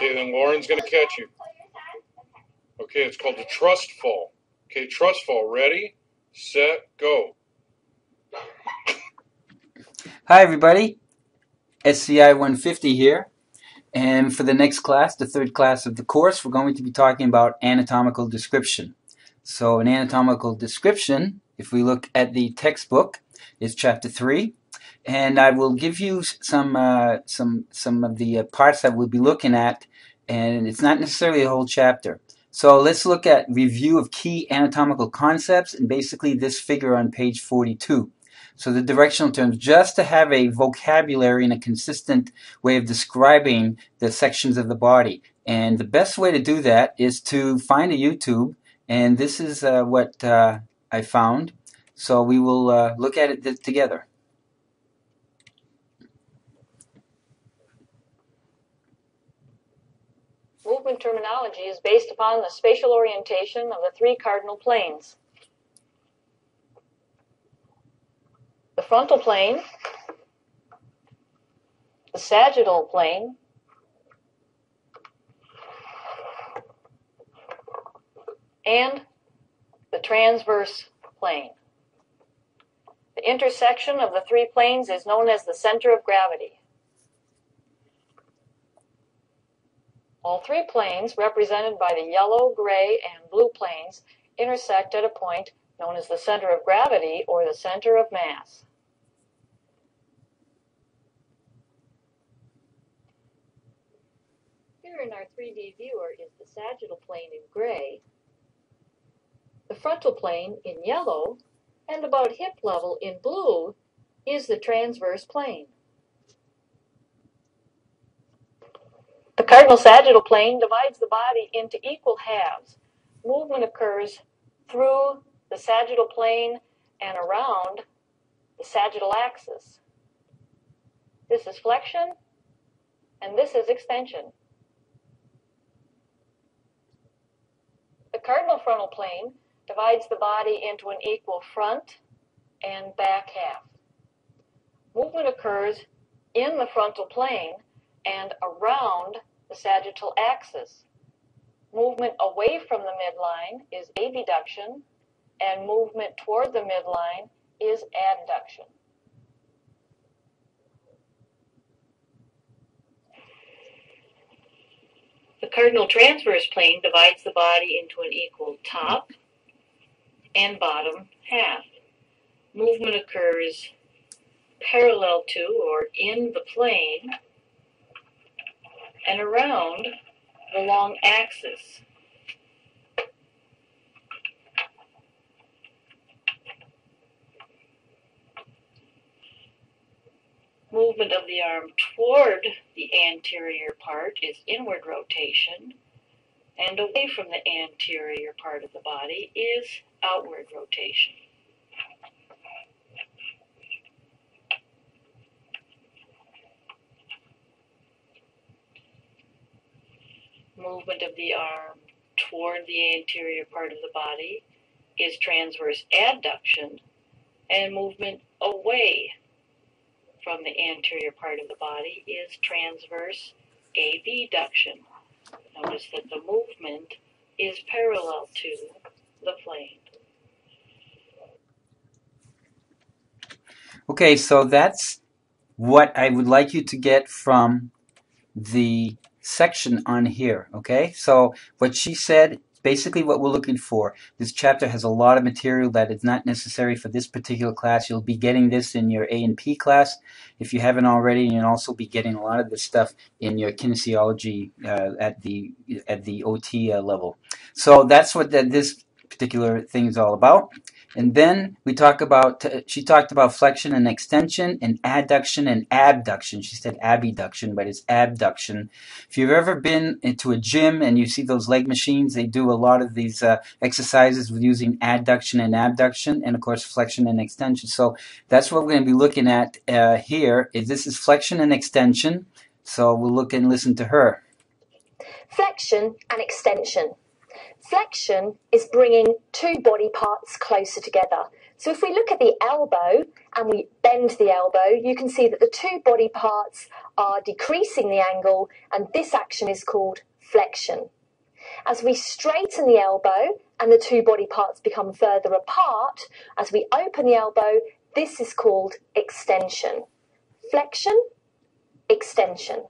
Okay, then Lauren's going to catch you. Okay, it's called the trust fall. Okay, trust fall. Ready, set, go. Hi everybody, SCI 150 here, and for the next class, the third class of the course, we're going to be talking about anatomical description. So an anatomical description, if we look at the textbook, is chapter 3, and I will give you some of the parts that we'll be looking at, and it's not necessarily a whole chapter. So let's look at review of key anatomical concepts, and basically this figure on page 42. So the directional terms, just to have a vocabulary and a consistent way of describing the sections of the body. And the best way to do that is to find a YouTube, and this is what I found. So we will look at it together. Movement terminology is based upon the spatial orientation of the three cardinal planes. The frontal plane, the sagittal plane, and the transverse plane. The intersection of the three planes is known as the center of gravity. All three planes, represented by the yellow, gray, and blue planes, intersect at a point known as the center of gravity or the center of mass. Here in our 3D viewer is the sagittal plane in gray, the frontal plane in yellow, and about hip level in blue is the transverse plane. The cardinal sagittal plane divides the body into equal halves. Movement occurs through the sagittal plane and around the sagittal axis. This is flexion, and this is extension. The cardinal frontal plane divides the body into an equal front and back half. Movement occurs in the frontal plane and around the sagittal axis. Movement away from the midline is abduction, and movement toward the midline is adduction. The cardinal transverse plane divides the body into an equal top and bottom half. Movement occurs parallel to or in the plane and around the long axis. Movement of the arm toward the anterior part is inward rotation, and away from the anterior part of the body is outward rotation. Movement of the arm toward the anterior part of the body is transverse adduction, and movement away from the anterior part of the body is transverse abduction. Notice that the movement is parallel to the plane. Okay, so that's what I would like you to get from the section on here. Okay, so what she said, basically what we're looking for. This chapter has a lot of material that is not necessary for this particular class. You'll be getting this in your A&P class if you haven't already, and you'll also be getting a lot of this stuff in your kinesiology at the OT level. So that's what this particular thing is all about. And then we talk about, she talked about flexion and extension and adduction and abduction. She said abduction, but it's abduction. If you've ever been into a gym and you see those leg machines, they do a lot of these exercises with using adduction and abduction, and of course flexion and extension. So that's what we're going to be looking at here. This is flexion and extension. So we'll look and listen to her. Flexion and extension. Flexion is bringing two body parts closer together. So if we look at the elbow and we bend the elbow, you can see that the two body parts are decreasing the angle, and this action is called flexion. As we straighten the elbow and the two body parts become further apart, as we open the elbow, this is called extension. Flexion, extension.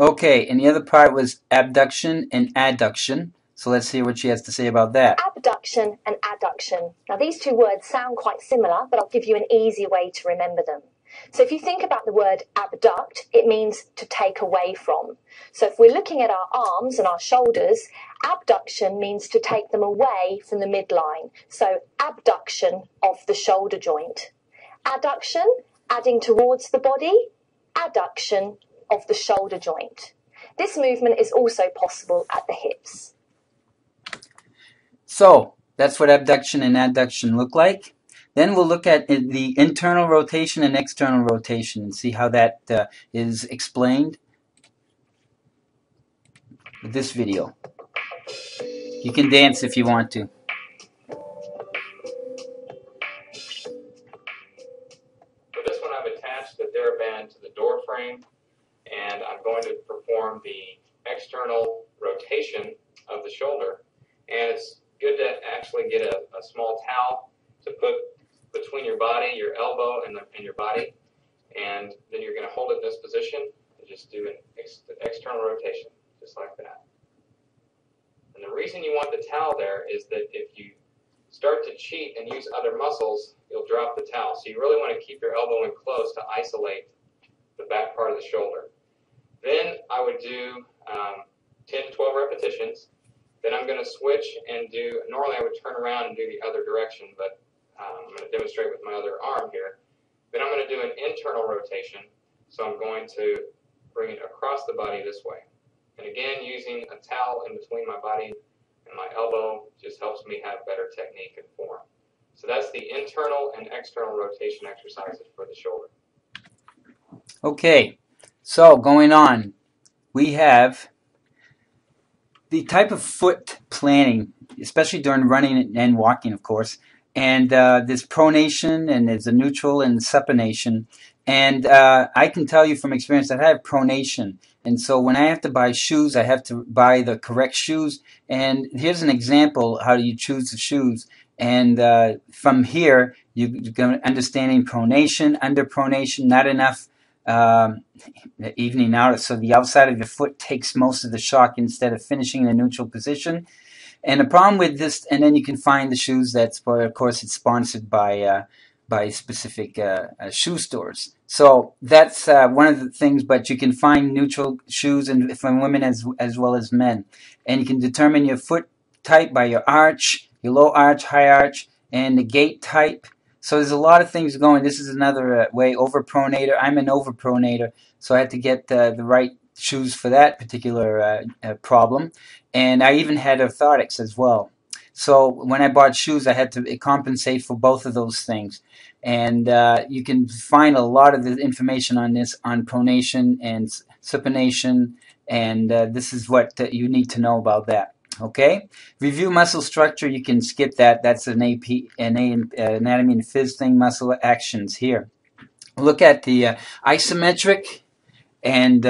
Okay, and the other part was abduction and adduction. So let's hear what she has to say about that. Abduction and adduction. Now these two words sound quite similar, but I'll give you an easy way to remember them. So if you think about the word abduct, it means to take away from. So if we're looking at our arms and our shoulders, abduction means to take them away from the midline. So abduction of the shoulder joint. Adduction, adding towards the body. Adduction of the shoulder joint. This movement is also possible at the hips. So that's what abduction and adduction look like. Then we'll look at the internal rotation and external rotation and see how that is explained with this video. You can dance if you want to. For this one, I've attached the TheraBand to the door frame, and I'm going to perform the external rotation of the shoulder. And it's good to actually get a small towel to put between your body, your elbow, and your body, and then you're going to hold it in this position and just do an external rotation, just like that. And the reason you want the towel there is that if you start to cheat and use other muscles, you'll drop the towel. So you really want to keep your elbow in close to isolate the back part of the shoulder. Then I would do 10 to 12 repetitions. Then I'm going to switch and do, normally I would turn around and do the other direction, but I'm going to demonstrate with my other arm here. Then I'm going to do an internal rotation. So I'm going to bring it across the body this way. And again, using a towel in between my body and my elbow just helps me have better technique and form. So that's the internal and external rotation exercises for the shoulder. Okay, so going on, we have the type of foot planning, especially during running and walking, of course. And there's pronation, and there's a neutral and supination. And I can tell you from experience that I have pronation. And so when I have to buy shoes, I have to buy the correct shoes. And here's an example how do you choose the shoes. And from here, you're understanding pronation, under pronation, not enough evening out. So the outside of your foot takes most of the shock instead of finishing in a neutral position. And the problem with this, and then you can find the shoes that's, of course, it's sponsored by specific shoe stores. So that's one of the things, but you can find neutral shoes and from women as well as men. And you can determine your foot type by your arch, your low arch, high arch, and the gait type. So there's a lot of things going. This is another way, overpronator. I'm an overpronator, so I had to get the right shoes for that particular problem. And I even had orthotics as well. So when I bought shoes, I had to compensate for both of those things. And you can find a lot of the information on this on pronation and supination, and this is what you need to know about that. Okay, review muscle structure. You can skip that. That's an anatomy and phys thing. Muscle actions here. Look at the isometric and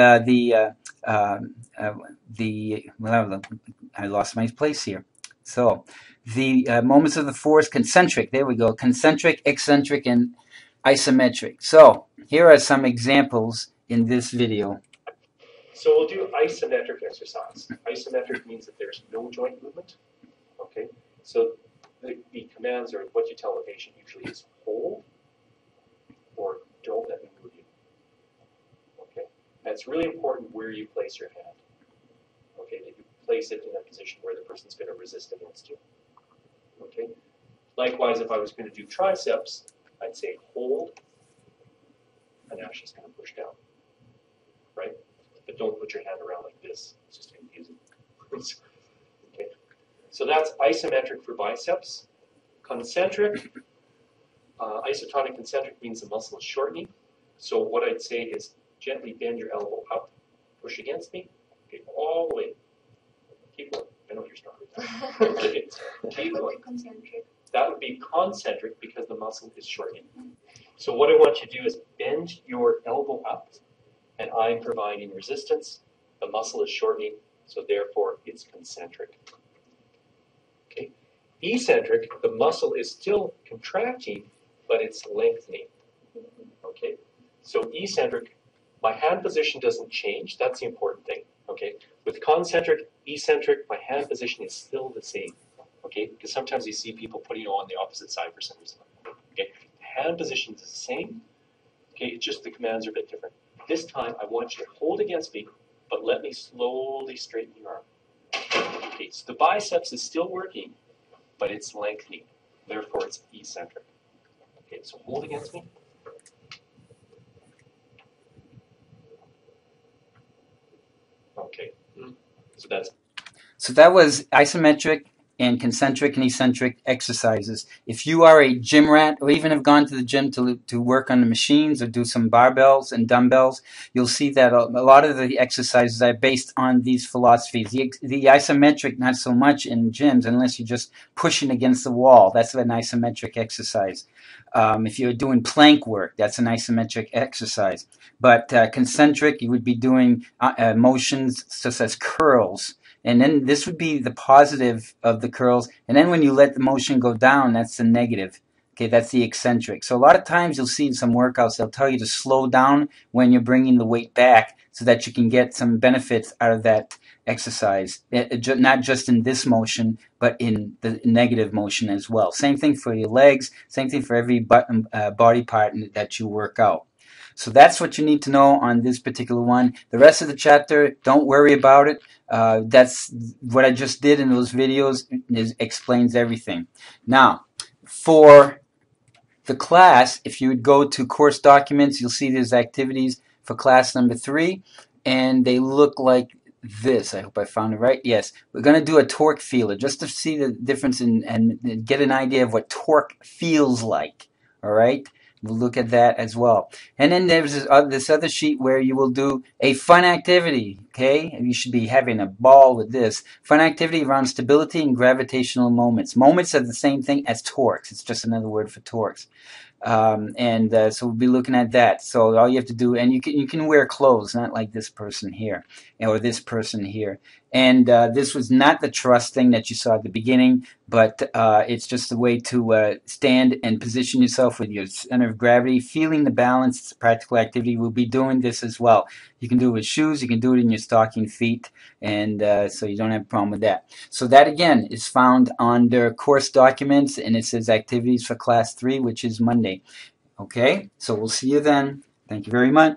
well, I lost my place here. So the moments of the force, concentric. There we go. Concentric, eccentric, and isometric. So here are some examples in this video. So we'll do isometric exercise. Isometric means that there's no joint movement. Okay, so the commands are what you tell the patient usually is hold or don't let me move you. Okay, and it's really important where you place your hand. Okay, that you place it in a position where the person's going to resist against you. Okay, likewise, if I was going to do triceps, I'd say hold, and now she's going to push down. Right? But don't put your hand around like this. It's just confusing. Okay. So that's isometric for biceps. Concentric, isotonic concentric means the muscle is shortening. So what I'd say is gently bend your elbow up, push against me, okay, all the way. Keep going. I know you're strong. Okay. Keep going. Concentric. That would be concentric because the muscle is shortening. So what I want you to do is bend your elbow up, and I'm providing resistance. The muscle is shortening, so therefore it's concentric. Okay. Eccentric, the muscle is still contracting, but it's lengthening. Okay. So eccentric, my hand position doesn't change. That's the important thing. Okay. With concentric, eccentric, my hand position is still the same. Okay. Because sometimes you see people putting it on the opposite side for some reason. Okay. Hand position is the same. Okay. It's just the commands are a bit different. This time, I want you to hold against me, but let me slowly straighten your arm. Okay. So the biceps is still working, but it's lengthening. Therefore, it's eccentric. Okay. So hold against me. Okay. So that was isometric and concentric and eccentric exercises. If you are a gym rat or even have gone to the gym to work on the machines or do some barbells and dumbbells, you'll see that a lot of the exercises are based on these philosophies. The isometric, not so much in gyms unless you're just pushing against the wall. That's an isometric exercise. If you're doing plank work, that's an isometric exercise. But concentric, you would be doing motions such as curls. And then this would be the positive of the curls. And then when you let the motion go down, that's the negative. Okay, that's the eccentric. So a lot of times you'll see in some workouts, they'll tell you to slow down when you're bringing the weight back so that you can get some benefits out of that exercise. Not just in this motion, but in the negative motion as well. Same thing for your legs, same thing for every body part that you work out. So that's what you need to know on this particular one. The rest of the chapter, don't worry about it. That's what I just did in those videos. It explains everything. Now, for the class, if you would go to course documents, you'll see there's activities for class number 3, and they look like this. I hope I found it right. Yes, we're going to do a torque feeler just to see the difference and get an idea of what torque feels like. All right. We'll look at that as well. And then there's this other sheet where you will do a fun activity, okay? And you should be having a ball with this. Fun activity around stability and gravitational moments. Moments are the same thing as torques. It's just another word for torques. So we'll be looking at that. So all you have to do, and you can wear clothes, not like this person here or this person here. And this was not the truss thing that you saw at the beginning, but it's just a way to stand and position yourself with your center of gravity, feeling the balance. It's a practical activity. We'll be doing this as well. You can do it with shoes. You can do it in your stocking feet, and so you don't have a problem with that. So that, again, is found under course documents, and it says activities for class 3, which is Monday. Okay, so we'll see you then. Thank you very much.